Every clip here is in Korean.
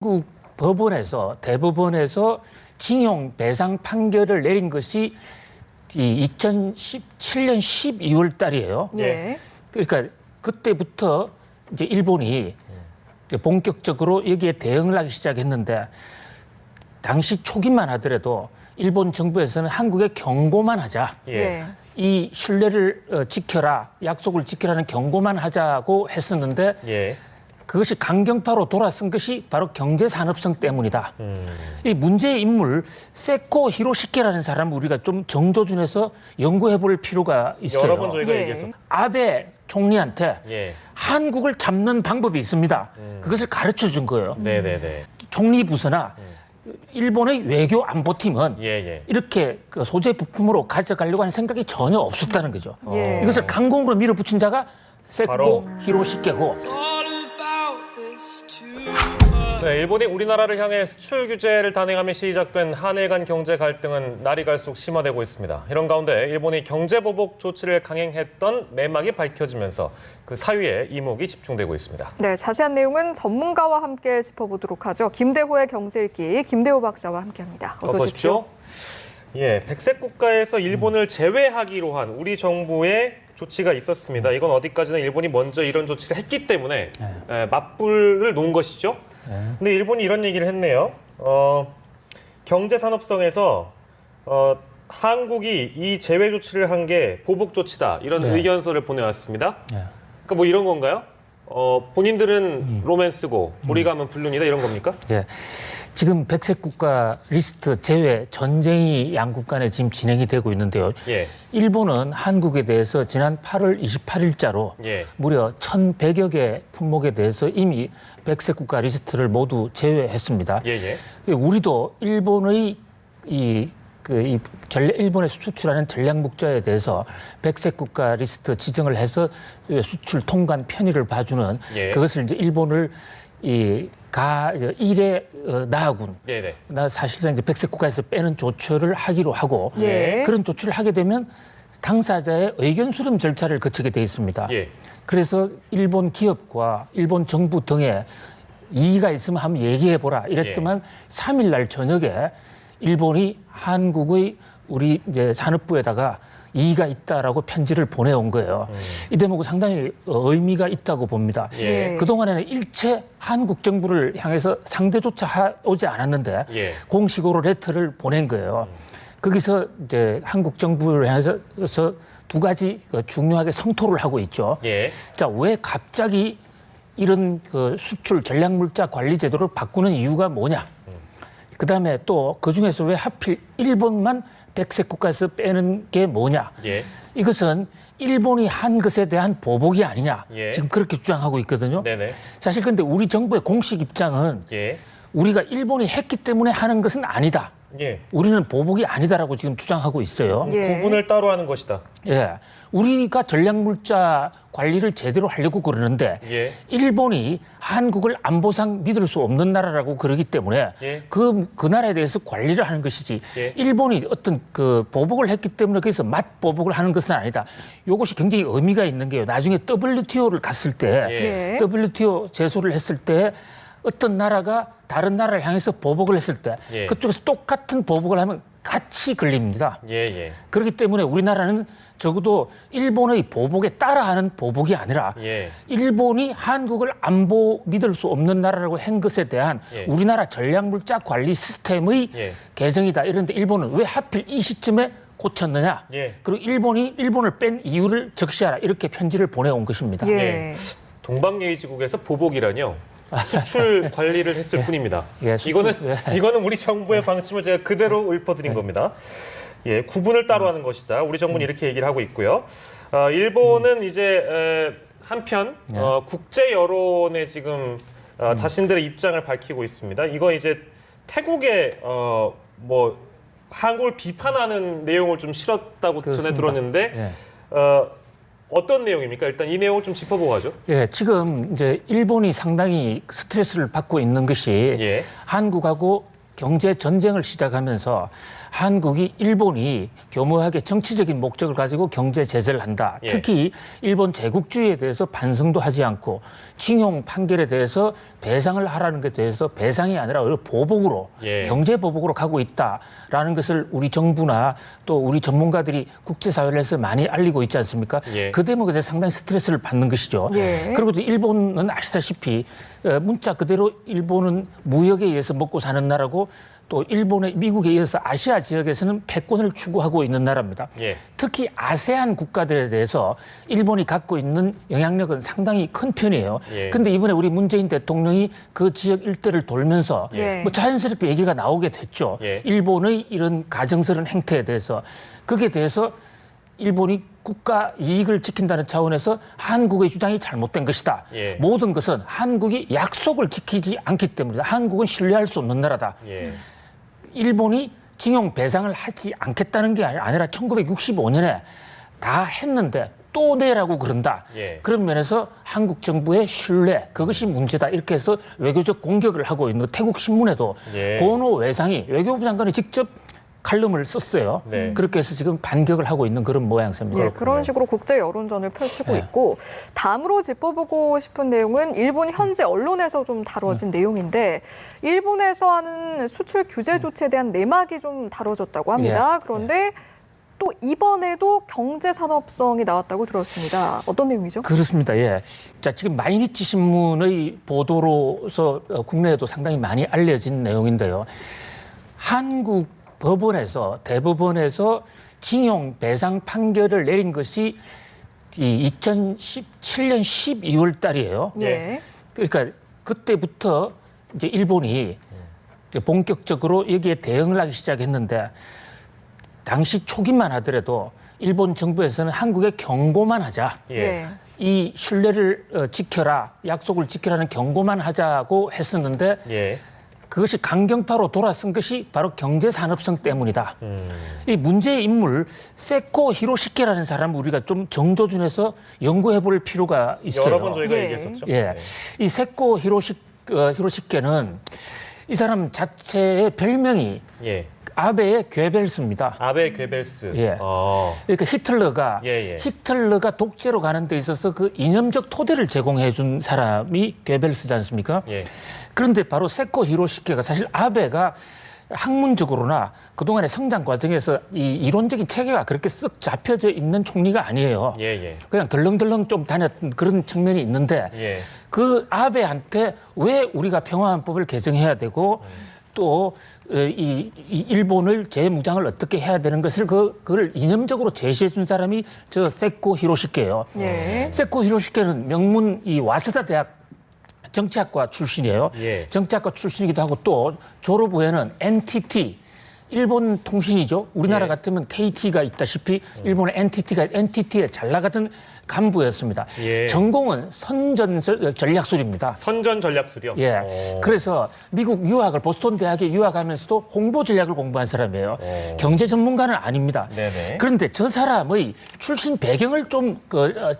한국 법원에서 대법원에서 징용 배상 판결을 내린 것이 2017년 12월 달이에요. 예. 그러니까 그때부터 이제 일본이 이제 본격적으로 여기에 대응을 하기 시작했는데 당시 초기만 하더라도 일본 정부에서는 한국에 경고만 하자. 예. 이 신뢰를 지켜라, 약속을 지켜라는 경고만 하자고 했었는데 예. 그것이 강경파로 돌아선 것이 바로 경제산업성 때문이다. 이 문제의 인물 세코 히로시케라는 사람을 우리가 좀 정조준해서 연구해 볼 필요가 있어요. 여러 번 저희가 예. 얘기해서. 아베 총리한테 예. 한국을 잡는 방법이 있습니다. 그것을 가르쳐 준 거예요. 네네네. 총리 부서나 일본의 외교 안보팀은 예. 이렇게 그 소재 부품으로 가져가려고 하는 생각이 전혀 없었다는 거죠. 예. 이것을 강공으로 밀어붙인 자가 세코 바로. 히로시케고. 네, 일본이 우리나라를 향해 수출 규제를 단행하며 시작된 한일 간 경제 갈등은 날이 갈수록 심화되고 있습니다. 이런 가운데 일본이 경제 보복 조치를 강행했던 내막이 밝혀지면서 그 사유에 이목이 집중되고 있습니다. 네, 자세한 내용은 전문가와 함께 짚어보도록 하죠. 김대호의 경제읽기 김대호 박사와 함께합니다. 어서 오십시오. 예, 백색 국가에서 일본을 제외하기로 한 우리 정부의 조치가 있었습니다. 이건 어디까지나 일본이 먼저 이런 조치를 했기 때문에 맞불을 놓은 것이죠. 근데 일본이 이런 얘기를 했네요. 경제산업성에서 한국이 이 제외 조치를 한 게 보복 조치다 이런 의견서를 보내왔습니다. 그러니까 뭐 이런 건가요? 본인들은 로맨스고 우리가 하면 불륜이다 이런 겁니까? 예. 지금 백색 국가 리스트 제외 전쟁이 양국 간에 지금 진행이 되고 있는데요. 예. 일본은 한국에 대해서 지난 8월 28일자로 예. 무려 1,100여 개 품목에 대해서 이미 백색 국가 리스트를 모두 제외했습니다. 예. 우리도 일본의 일본에 수출하는 전략 목자에 대해서 백색 국가 리스트 지정을 해서 수출 통관 편의를 봐주는 그것을 이제 일본을 일의 나아군, 네네. 사실상 이제 백색 국가에서 빼는 조처를 하기로 하고 예. 그런 조치를 하게 되면 당사자의 의견 수렴 절차를 거치게 돼 있습니다. 예. 그래서 일본 기업과 일본 정부 등에 이의가 있으면 한번 얘기해 보라 이랬더만 3일 날 저녁에 일본이 한국의 우리 이제 산업부에다가 이의가 있다라고 편지를 보내온 거예요. 이 대목은 상당히 의미가 있다고 봅니다. 예. 그동안에는 일체 한국 정부를 향해서 상대조차 오지 않았는데 공식으로 레터를 보낸 거예요. 거기서 이제 한국 정부를 향해서 두 가지 중요하게 성토를 하고 있죠. 자, 왜 갑자기 이런 수출 전략물자 관리 제도를 바꾸는 이유가 뭐냐? 그다음에 또 그중에서 왜 하필 일본만 백색 국가에서 빼는 게 뭐냐? 이것은 일본이 한 것에 대한 보복이 아니냐? 지금 그렇게 주장하고 있거든요. 네네. 사실 근데 우리 정부의 공식 입장은 우리가 일본이 했기 때문에 하는 것은 아니다. 우리는 보복이 아니다라고 지금 주장하고 있어요. 구분을 따로 하는 것이다. 예, 우리가 전략물자 관리를 제대로 하려고 그러는데 일본이 한국을 안보상 믿을 수 없는 나라라고 그러기 때문에 그 나라에 대해서 관리를 하는 것이지 일본이 어떤 보복을 했기 때문에 그래서 맞보복을 하는 것은 아니다. 이것이 굉장히 의미가 있는 게요. 나중에 WTO를 갔을 때 WTO 제소를 했을 때 어떤 나라가 다른 나라를 향해서 보복을 했을 때 그쪽에서 똑같은 보복을 하면 같이 걸립니다. 그렇기 때문에 우리나라는 적어도 일본의 보복에 따라하는 보복이 아니라 일본이 한국을 안보 믿을 수 없는 나라라고 한 것에 대한 우리나라 전략물자 관리 시스템의 개정이다. 이런데 일본은 왜 하필 이 시점에 고쳤느냐? 그리고 일본을 뺀 이유를 적시하라. 이렇게 편지를 보내온 것입니다. 동방예의지국에서 보복이라뇨? 수출 관리를 했을 뿐입니다. 수출, 이거는 우리 정부의 방침을 제가 그대로 읊어드린 겁니다. 구분을 따로 하는 것이다. 우리 정부는 이렇게 얘기를 하고 있고요. 일본은 이제 한편 국제 여론에 지금 자신들의 입장을 밝히고 있습니다. 이거 이제 태국에 한국을 비판하는 내용을 좀 실었다고 전해 들었는데. 어떤 내용입니까? 일단 이 내용을 좀 짚어보고 가죠. 지금 이제 일본이 상당히 스트레스를 받고 있는 것이 한국하고 경제 전쟁을 시작하면서 한국이 일본이 교묘하게 정치적인 목적을 가지고 경제 제재를 한다. 예. 특히 일본 제국주의에 대해서 반성도 하지 않고 징용 판결에 대해서 배상을 하라는 것에 대해서 배상이 아니라 오히려 보복으로 예. 경제 보복으로 가고 있다라는 것을 우리 정부나 또 우리 전문가들이 국제사회에서 많이 알리고 있지 않습니까? 예. 그 대목에 대해서 상당히 스트레스를 받는 것이죠. 예. 그리고 또 일본은 아시다시피 문자 그대로 일본은 무역에 의해서 먹고 사는 나라고 또 일본의 미국에 이어서 아시아 지역에서는 패권을 추구하고 있는 나라입니다. 예. 특히 아세안 국가들에 대해서 일본이 갖고 있는 영향력은 상당히 큰 편이에요. 예. 근데 이번에 우리 문재인 대통령이 그 지역 일대를 돌면서 예. 뭐 자연스럽게 얘기가 나오게 됐죠. 예. 일본의 이런 가정스러운 행태에 대해서 거기에 대해서 일본이 국가 이익을 지킨다는 차원에서 한국의 주장이 잘못된 것이다. 예. 모든 것은 한국이 약속을 지키지 않기 때문이다. 한국은 신뢰할 수 없는 나라다. 예. 일본이 징용 배상을 하지 않겠다는 게 아니라 1965년에 다 했는데 또 내라고 그런다. 예. 그런 면에서 한국 정부의 신뢰, 그것이 문제다. 이렇게 해서 외교적 공격을 하고 있는 태국 신문에도 예. 고노 외상이 외교부 장관이 직접 칼럼을 썼어요. 네. 그렇게 해서 지금 반격을 하고 있는 그런 모양새입니다. 예, 그런 식으로 국제 여론전을 펼치고 네. 있고 다음으로 짚어보고 싶은 내용은 일본 현재 언론에서 좀 다뤄진 내용인데 일본에서 하는 수출 규제 조치에 대한 내막이 좀 다뤄졌다고 합니다. 그런데 또 이번에도 경제산업성이 나왔다고 들었습니다. 어떤 내용이죠? 그렇습니다. 예. 자, 지금 마이니치 신문의 보도로서 국내에도 상당히 많이 알려진 내용인데요. 한국 법원에서 대법원에서 징용 배상 판결을 내린 것이 2017년 12월 달이에요. 예. 그러니까 그때부터 이제 일본이 이제 본격적으로 여기에 대응을 하기 시작했는데 당시 초기만 하더라도 일본 정부에서는 한국에 경고만 하자. 예. 이 신뢰를 지켜라, 약속을 지켜라는 경고만 하자고 했었는데 예. 그것이 강경파로 돌아선 것이 바로 경제산업성 때문이다. 이 문제의 인물 세코 히로시케라는 사람을 우리가 좀 정조준해서 연구해 볼 필요가 있어요. 여러 번 저희가 예. 얘기했었죠. 예. 이 세코 히로시케는 이 사람 자체의 별명이 예. 아베의 괴벨스입니다. 아베 괴벨스. 예. 어. 그러니까 예. 히틀러가 독재로 가는 데 있어서 그 이념적 토대를 제공해 준 사람이 괴벨스지 않습니까? 예. 그런데 바로 세코 히로시케가 사실 아베가 학문적으로나 그동안의 성장 과정에서 이 이론적인 체계가 그렇게 쓱 잡혀져 있는 총리가 아니에요. 예. 그냥 덜렁덜렁 좀 다녔던 그런 측면이 있는데 예. 그 아베한테 왜 우리가 평화헌법을 개정해야 되고 또 이 일본을 재무장을 어떻게 해야 되는 것을 그걸 이념적으로 제시해 준 사람이 저 세코 히로시케예요. 예. 세코 히로시케는 명문 이 와세다 대학 정치학과 출신이에요. 예. 정치학과 출신이기도 하고 또 졸업 후에는 NTT 일본 통신이죠. 우리나라 예. 같으면 KT가 있다시피 일본의 NTT에 잘 나가던 간부였습니다. 예. 전공은 선전 전략술입니다. 선전 전략술이요. 예. 그래서 미국 유학을 보스턴 대학에 유학하면서도 홍보 전략을 공부한 사람이에요. 경제 전문가는 아닙니다. 네네. 그런데 저 사람의 출신 배경을 좀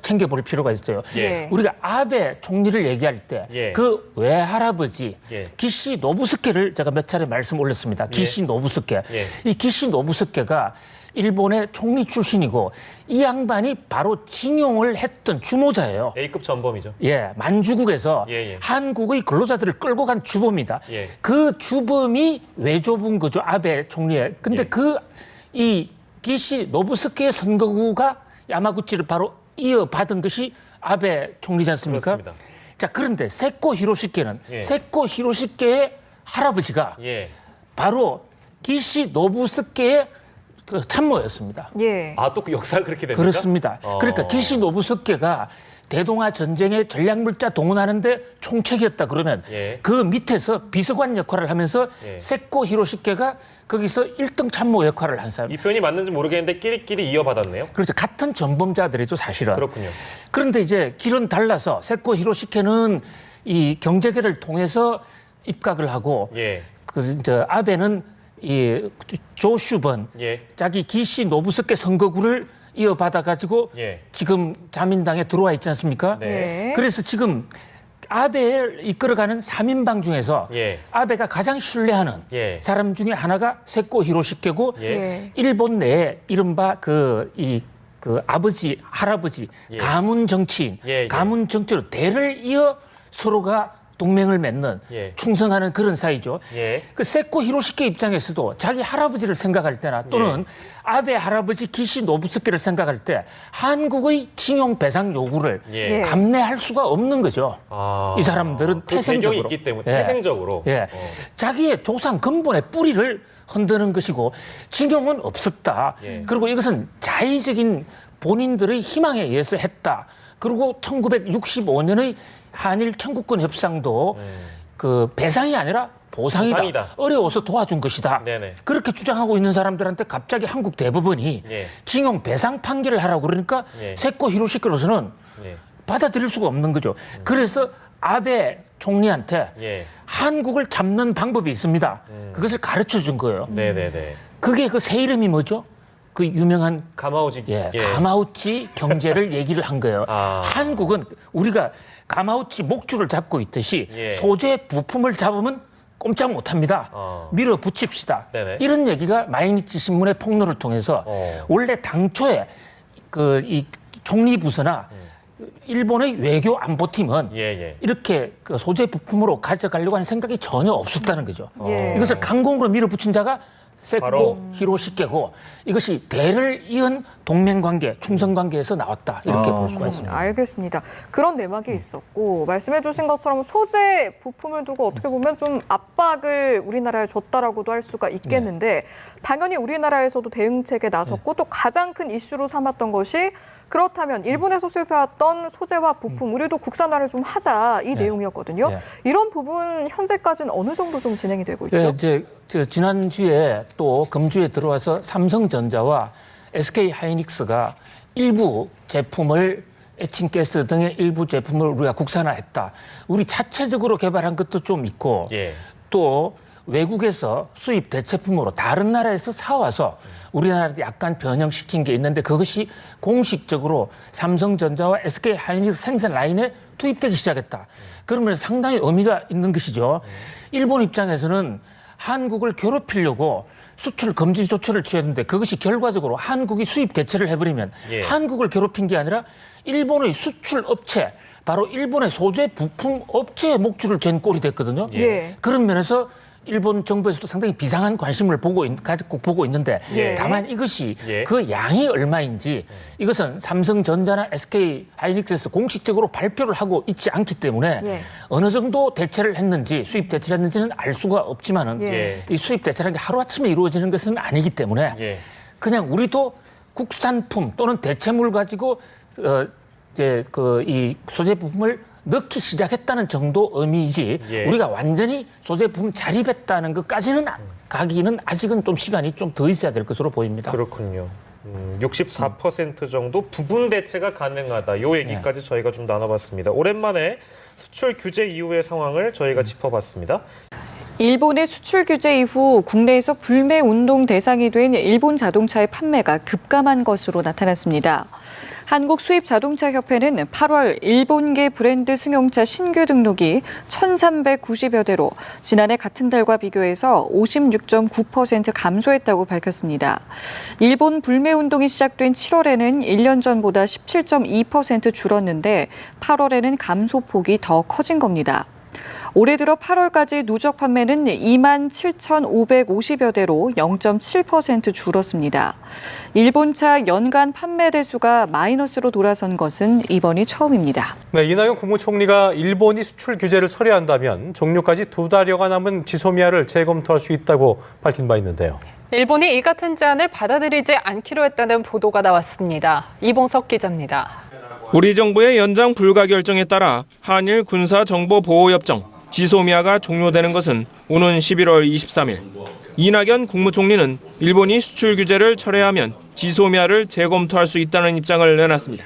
챙겨볼 필요가 있어요. 예. 우리가 아베 총리를 얘기할 때 예. 그 외할아버지 예. 기시 노부스케를 제가 몇 차례 말씀 올렸습니다. 기시 노부스케. 예. 이 기시 노부스케가 일본의 총리 출신이고 이 양반이 바로 징용을 했던 주모자예요. A급 전범이죠. 예, 만주국에서 예. 한국의 근로자들을 끌고 간 주범이다. 예. 그 주범이 외조부인 거죠, 아베 총리의. 근데 예. 이 기시 노부스케의 선거구가 야마구치를 바로 이어받은 것이 아베 총리지 않습니까? 그렇습니다. 자, 그런데 세코 히로시케는 예. 세코 히로시케의 할아버지가 예. 바로 기시 노부스케의 그 참모였습니다. 예. 아, 또 그 역사가 그렇게 됩니까? 그렇습니다. 어. 그러니까 기시 노부스케가 대동아 전쟁에 전략물자 동원하는데 총책이었다 그러면 예. 그 밑에서 비서관 역할을 하면서 예. 세코 히로시케가 거기서 1등 참모 역할을 한 사람. 이 표현이 맞는지 모르겠는데 끼리끼리 이어받았네요. 그렇죠. 같은 전범자들이죠, 사실은. 그렇군요. 그런데 이제 길은 달라서 세코 히로시케는 이 경제계를 통해서 입각을 하고 예. 아베는 이 조슈번 예. 자기 기시 노부스케 선거구를 이어받아 가지고 예. 지금 자민당에 들어와 있지 않습니까? 네. 예. 그래서 지금 아베를 이끌어가는 3인방 중에서 예. 아베가 가장 신뢰하는 예. 사람 중에 하나가 세코 히로시게고 예. 일본 내에 이른바 그 아버지, 할아버지, 예. 가문 정치인, 예. 가문 정치로 대를 이어 서로가 동맹을 맺는 예. 충성하는 그런 사이죠. 예. 그 세코 히로시게 입장에서도 자기 할아버지를 생각할 때나 또는 아베 할아버지 기시 노부스케를 생각할 때 한국의 징용 배상 요구를 예. 감내할 수가 없는 거죠. 아, 이 사람들은 그 배경이 태생적으로 있기 때문에 예. 태생적으로 예. 자기의 조상 근본의 뿌리를 흔드는 것이고 징용은 없었다. 예. 그리고 이것은 자의적인 본인들의 희망에 의해서 했다. 그리고 1965년의 한일 청구권 협상도 그 배상이 아니라 보상이다. 보상이다. 어려워서 도와준 것이다. 네네. 그렇게 주장하고 있는 사람들한테 갑자기 한국 대법원이 예. 징용 배상 판결을 하라고 그러니까 예. 세코 히로시케로서는 예. 받아들일 수가 없는 거죠. 그래서 아베 총리한테 예. 한국을 잡는 방법이 있습니다. 그것을 가르쳐 준 거예요. 네네네. 그게 그 새 이름이 뭐죠? 그 유명한 가마우지. 가마우치 경제를 얘기를 한 거예요. 아. 한국은 우리가 가마우치 목줄을 잡고 있듯이 예. 소재 부품을 잡으면 꼼짝 못합니다. 밀어붙입시다. 네네. 이런 얘기가 마이니치 신문의 폭로를 통해서 원래 당초에 그 이 총리 부서나 일본의 외교 안보팀은 예. 이렇게 그 소재 부품으로 가져가려고 하는 생각이 전혀 없었다는 거죠. 예. 이것을 강공으로 밀어붙인 자가 바로 세코 히로시게고 이것이 대를 이은 동맹관계, 충성관계에서 나왔다. 이렇게 볼 수가 있습니다. 알겠습니다. 그런 내막이 있었고 말씀해 주신 것처럼 소재 부품을 두고 어떻게 보면 좀 압박을 우리나라에 줬다라고도 할 수가 있겠는데 당연히 우리나라에서도 대응책에 나섰고 또 가장 큰 이슈로 삼았던 것이 그렇다면 일본에서 수입해왔던 소재와 부품 우리도 국산화를 좀 하자 이 내용이었거든요. 이런 부분 현재까지는 어느 정도 좀 진행이 되고 있죠? 이제 지난주에 또 금주에 들어와서 삼성전자와 SK 하이닉스가 일부 제품을 에칭가스 등의 일부 제품을 우리가 국산화했다. 우리 자체적으로 개발한 것도 좀 있고 또 외국에서 수입 대체품으로 다른 나라에서 사와서 우리나라에 약간 변형시킨 게 있는데 그것이 공식적으로 삼성전자와 SK 하이닉스 생산 라인에 투입되기 시작했다. 그러면 상당히 의미가 있는 것이죠. 일본 입장에서는 한국을 괴롭히려고 수출 금지 조치를 취했는데 그것이 결과적으로 한국이 수입 대체를 해버리면 한국을 괴롭힌 게 아니라 일본의 수출 업체, 바로 일본의 소재 부품 업체의 목줄을 잰 꼴이 됐거든요. 그런 면에서 일본 정부에서도 상당히 비상한 관심을 가지고 보고 있는데 다만 이것이 그 양이 얼마인지 이것은 삼성전자나 SK 하이닉스에서 공식적으로 발표를 하고 있지 않기 때문에 어느 정도 대체를 했는지 수입 대체를 했는지는 알 수가 없지만은 이 수입 대체라는 게 하루아침에 이루어지는 것은 아니기 때문에 그냥 우리도 국산품 또는 대체물 가지고 이제 이 소재 부품을 넣기 시작했다는 정도 의미이지 우리가 완전히 소재 부품 자립했다는 것까지는 가기는 아직은 좀 시간이 좀 더 있어야 될 것으로 보입니다. 그렇군요. 64% 정도 부분 대체가 가능하다. 이 얘기까지 저희가 좀 나눠봤습니다. 오랜만에 수출 규제 이후의 상황을 저희가 짚어봤습니다. 일본의 수출 규제 이후 국내에서 불매 운동 대상이 된 일본 자동차의 판매가 급감한 것으로 나타났습니다. 한국수입자동차협회는 8월 일본계 브랜드 승용차 신규 등록이 1,390여 대로 지난해 같은 달과 비교해서 56.9% 감소했다고 밝혔습니다. 일본 불매운동이 시작된 7월에는 1년 전보다 17.2% 줄었는데 8월에는 감소폭이 더 커진 겁니다. 올해 들어 8월까지 누적 판매는 27,550여 대로 0.7% 줄었습니다. 일본차 연간 판매 대수가 마이너스로 돌아선 것은 이번이 처음입니다. 네, 이낙연 국무총리가 일본이 수출 규제를 철회한다면 종료까지 2달여가 남은 지소미아를 재검토할 수 있다고 밝힌 바 있는데요. 일본이 이 같은 제안을 받아들이지 않기로 했다는 보도가 나왔습니다. 이봉석 기자입니다. 우리 정부의 연장 불가 결정에 따라 한일 군사정보보호협정 지소미아가 종료되는 것은 오는 11월 23일. 이낙연 국무총리는 일본이 수출 규제를 철회하면 지소미아를 재검토할 수 있다는 입장을 내놨습니다.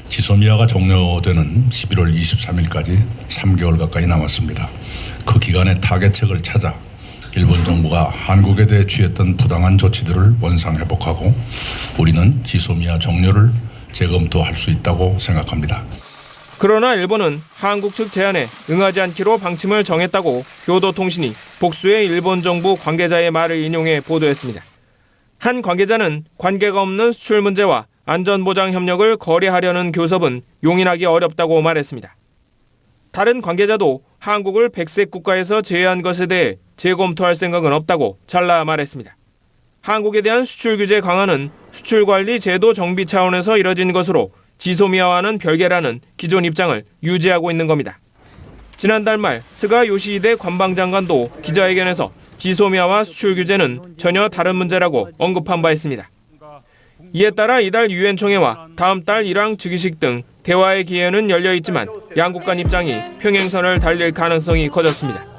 지소미아가 종료되는 11월 23일까지 3개월 가까이 남았습니다. 그 기간에 타겟책을 찾아 일본 정부가 한국에 대해 취했던 부당한 조치들을 원상회복하고 우리는 지소미아 종료를 재검토할 수 있다고 생각합니다. 그러나 일본은 한국 측 제안에 응하지 않기로 방침을 정했다고 교도통신이 복수의 일본 정부 관계자의 말을 인용해 보도했습니다. 한 관계자는 관계가 없는 수출 문제와 안전보장 협력을 거래하려는 교섭은 용인하기 어렵다고 말했습니다. 다른 관계자도 한국을 백색 국가에서 제외한 것에 대해 재검토할 생각은 없다고 잘라 말했습니다. 한국에 대한 수출 규제 강화는 수출관리 제도 정비 차원에서 이뤄진 것으로 지소미아와는 별개라는 기존 입장을 유지하고 있는 겁니다. 지난달 말 스가 요시히데 관방장관도 기자회견에서 지소미아와 수출 규제는 전혀 다른 문제라고 언급한 바 있습니다. 이에 따라 이달 유엔 총회와 다음 달 이랑 즉위식 등 대화의 기회는 열려 있지만 양국 간 입장이 평행선을 달릴 가능성이 커졌습니다.